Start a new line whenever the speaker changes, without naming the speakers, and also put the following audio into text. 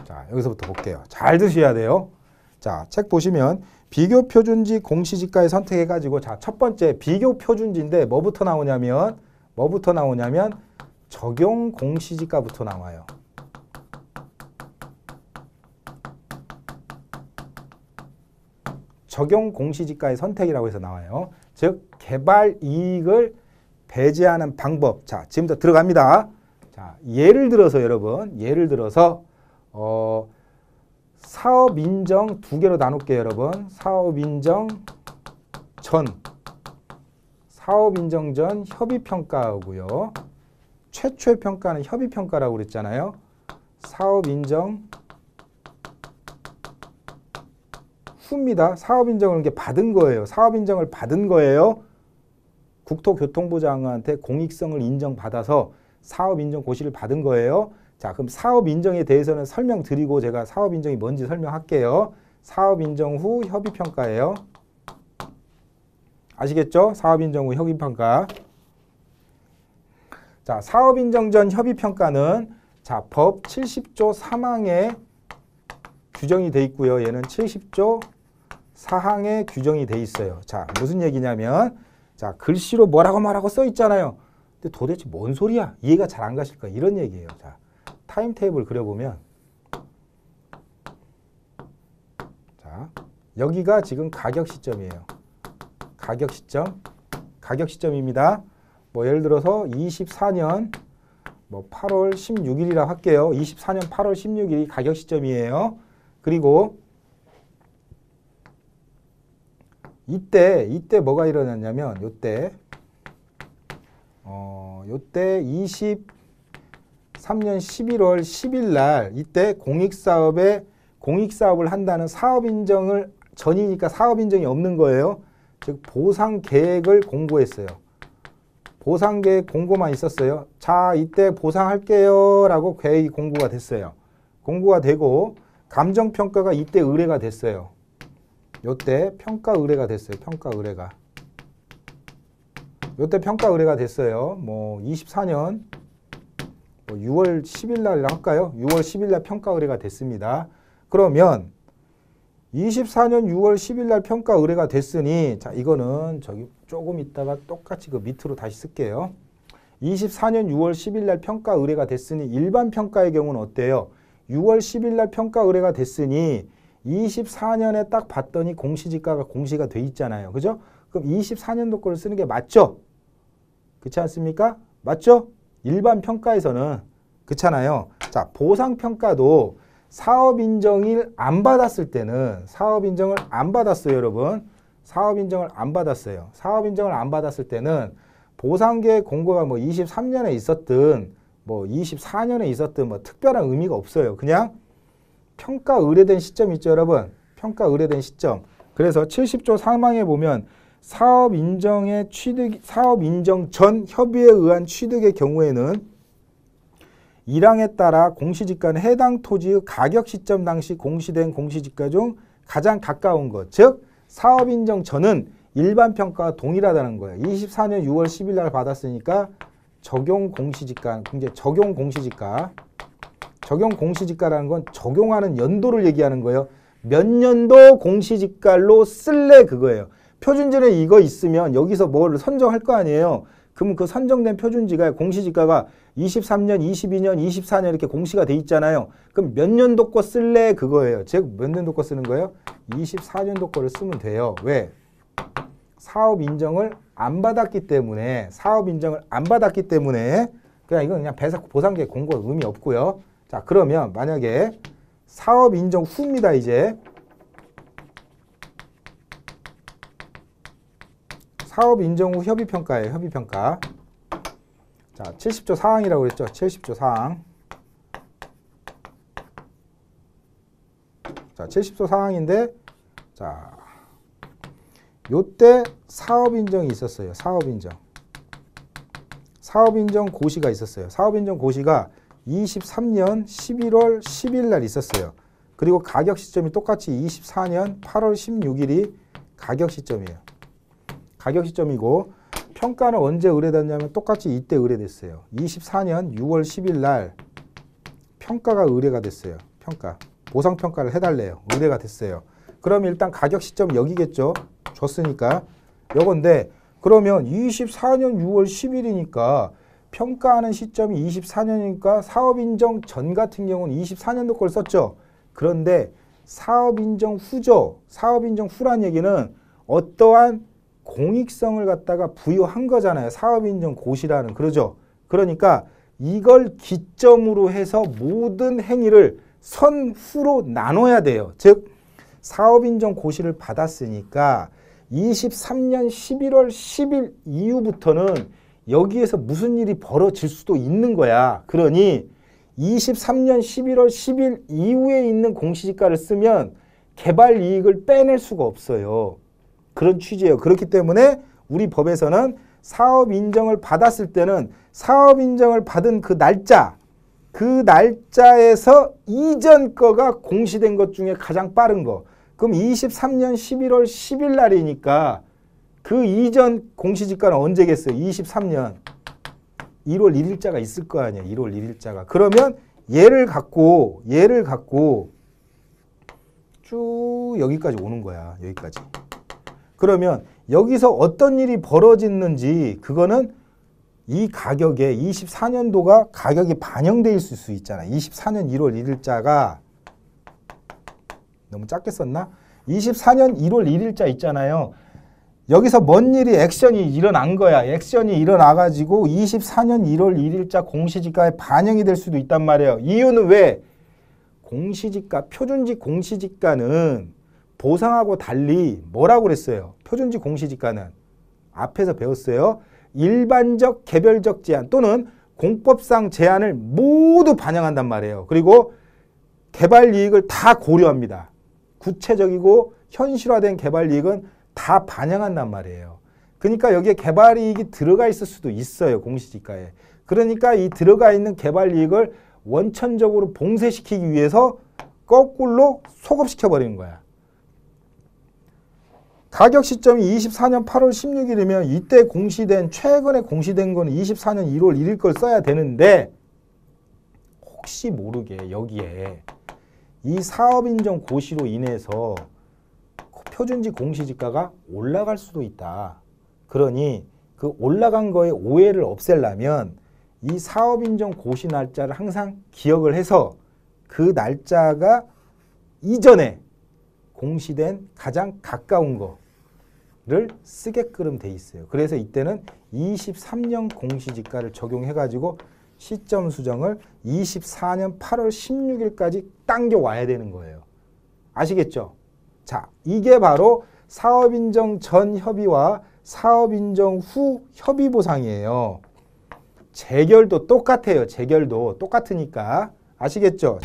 자, 여기서부터 볼게요. 잘 드셔야 돼요. 자, 책 보시면 비교 표준지 공시지가에 선택해 가지고 자, 첫 번째 비교 표준지인데 뭐부터 나오냐면 적용 공시지가부터 나와요. 적용 공시지가의 선택이라고 해서 나와요. 즉 개발 이익을 배제하는 방법. 자, 지금부터 들어갑니다. 자, 예를 들어서 여러분, 사업 인정 두 개로 나눌게요, 여러분. 사업 인정 전 협의 평가하고요. 최초의 평가는 협의 평가라고 그랬잖아요. 사업 인정 후입니다. 사업 인정을 이게 받은 거예요. 사업 인정을 받은 거예요. 국토교통부 장관한테 공익성을 인정받아서 사업 인정 고시를 받은 거예요. 자, 그럼 사업 인정에 대해서는 설명드리고 제가 사업 인정이 뭔지 설명할게요. 사업 인정 후 협의 평가예요. 아시겠죠? 사업 인정 후 협의 평가. 자, 사업 인정 전 협의 평가는 자, 법 70조 3항에 규정이 돼 있고요. 얘는 70조 4항에 규정이 돼 있어요. 자, 무슨 얘기냐면 자, 글씨로 뭐라고 써 있잖아요. 근데 도대체 뭔 소리야? 이해가 잘 안 가실 거야. 이런 얘기예요. 자, 타임테이블 그려보면 자, 여기가 지금 가격 시점이에요. 가격 시점입니다. 뭐 예를 들어서 24년 뭐 8월 16일이라 할게요. 24년 8월 16일이 가격 시점이에요. 그리고 이때 뭐가 일어났냐면 요때 23년 11월 10일 날 이때 공익사업을 한다는 사업인정을 전이니까 사업인정이 없는 거예요. 즉 보상계획을 공고했어요. 보상계획 공고만 있었어요. 자, 이때 보상할게요 라고 계획이 공고가 됐어요. 공고가 되고 감정평가가 이때 의뢰가 됐어요. 요때 평가 의뢰가 됐어요. 요때 평가 의뢰가 됐어요. 뭐 24년 6월 10일 날 할까요? 6월 10일 날 평가 의뢰가 됐습니다. 그러면 24년 6월 10일 날 평가 의뢰가 됐으니 자, 이거는 저기 조금 있다가 똑같이 그 밑으로 다시 쓸게요. 24년 6월 10일 날 평가 의뢰가 됐으니 일반 평가의 경우는 어때요? 6월 10일 날 평가 의뢰가 됐으니 24년에 딱 봤더니 공시지가가 공시가 돼 있잖아요. 그죠? 그럼 24년도 거를 쓰는 게 맞죠? 그렇지 않습니까? 맞죠? 일반 평가에서는 그렇잖아요. 자, 보상평가도 사업인정을 안 받았을 때는 사업인정을 안 받았어요, 여러분. 사업인정을 안 받았어요. 사업인정을 안 받았을 때는 보상계획 공고가 뭐 23년에 있었든 뭐 24년에 있었든 뭐 특별한 의미가 없어요. 그냥 평가 의뢰된 시점 있죠, 여러분. 평가 의뢰된 시점. 그래서 70조 3항에 보면 사업인정 전 협의에 의한 취득의 경우에는 1항에 따라 공시지가는 해당 토지의 가격 시점 당시 공시된 공시지가 중 가장 가까운 것. 즉 사업인정 전은 일반평가와 동일하다는 거예요. 24년 6월 10일 날 받았으니까 적용 공시지가라는 건 적용하는 연도를 얘기하는 거예요. 몇 년도 공시지가로 쓸래 그거예요. 표준지는 이거 있으면 여기서 뭘 선정할 거 아니에요. 그럼 그 선정된 표준지가 공시지가가 23년, 22년, 24년 이렇게 공시가 돼 있잖아요. 그럼 몇 년도 거 쓸래 그거예요. 즉 몇 년도 거 쓰는 거예요? 24년도 거를 쓰면 돼요. 왜? 사업 인정을 안 받았기 때문에 그냥 이건 그냥 보상계획 공고 의미 없고요. 자, 그러면 만약에 사업 인정 후입니다. 이제 사업 인정 후 협의평가예요. 협의평가. 자, 70조 4항이라고 그랬죠. 70조 4항. 자, 70조 4항인데 자, 요때 사업인정이 있었어요. 사업인정 고시가 있었어요. 사업인정 고시가 23년 11월 10일 날 있었어요. 그리고 가격 시점이 똑같이 24년 8월 16일이 가격 시점이에요. 가격 시점이고 평가는 언제 의뢰됐냐면 똑같이 이때 의뢰됐어요. 24년 6월 10일 날 평가가 의뢰가 됐어요. 평가. 보상평가를 해달래요. 의뢰가 됐어요. 그럼 일단 가격 시점 여기겠죠. 줬으니까. 요건데 그러면 24년 6월 10일이니까 평가하는 시점이 24년이니까 사업인정 전 같은 경우는 24년도 걸 썼죠. 그런데 사업인정 후죠. 사업인정 후란 얘기는 어떠한 공익성을 갖다가 부여한 거잖아요. 사업인정 고시라는. 그러죠. 그러니까 이걸 기점으로 해서 모든 행위를 선후로 나눠야 돼요. 즉 사업인정 고시를 받았으니까 23년 11월 10일 이후부터는 여기에서 무슨 일이 벌어질 수도 있는 거야. 그러니 23년 11월 10일 이후에 있는 공시지가를 쓰면 개발 이익을 빼낼 수가 없어요. 그런 취지예요. 그렇기 때문에 우리 법에서는 사업 인정을 받았을 때는 사업 인정을 받은 그 날짜에서 이전 거가 공시된 것 중에 가장 빠른 거. 그럼 23년 11월 10일 날이니까 그 이전 공시지가는 언제겠어요? 23년 1월 1일자가 있을 거 아니에요. 1월 1일자가. 그러면 얘를 갖고 쭉 여기까지 오는 거야. 여기까지. 그러면 여기서 어떤 일이 벌어졌는지 그거는 이 가격에 24년도가 가격이 반영돼 있을 수 있잖아. 24년 1월 1일자가 너무 작게 썼나? 24년 1월 1일자 있잖아요. 여기서 뭔 일이 액션이 일어난 거야. 액션이 일어나가지고 24년 1월 1일자 공시지가에 반영이 될 수도 있단 말이에요. 이유는 왜? 공시지가, 표준직 공시지가는 보상하고 달리 뭐라고 그랬어요? 표준직 공시지가는 앞에서 배웠어요. 일반적, 개별적 제한 또는 공법상 제한을 모두 반영한단 말이에요. 그리고 개발 이익을 다 고려합니다. 구체적이고 현실화된 개발 이익은 다 반영한단 말이에요. 그러니까 여기에 개발 이익이 들어가 있을 수도 있어요. 공시지가에. 그러니까 이 들어가 있는 개발 이익을 원천적으로 봉쇄시키기 위해서 거꾸로 소급시켜 버리는 거야. 가격 시점이 24년 8월 16일이면 이때 최근에 공시된 거는 24년 1월 1일 걸 써야 되는데 혹시 모르게 여기에 이 사업인정 고시로 인해서 표준직 공시지가가 올라갈 수도 있다. 그러니 그 올라간 거에 오해를 없애려면 이 사업인정 고시 날짜를 항상 기억을 해서 그 날짜가 이전에 공시된 가장 가까운 거를 쓰게끔 돼 있어요. 그래서 이때는 23년 공시지가를 적용해가지고 시점 수정을 24년 8월 16일까지 당겨와야 되는 거예요. 아시겠죠? 자, 이게 바로 사업인정 전 협의와 사업인정 후 협의 보상이에요. 재결도 똑같아요. 재결도 똑같으니까. 아시겠죠?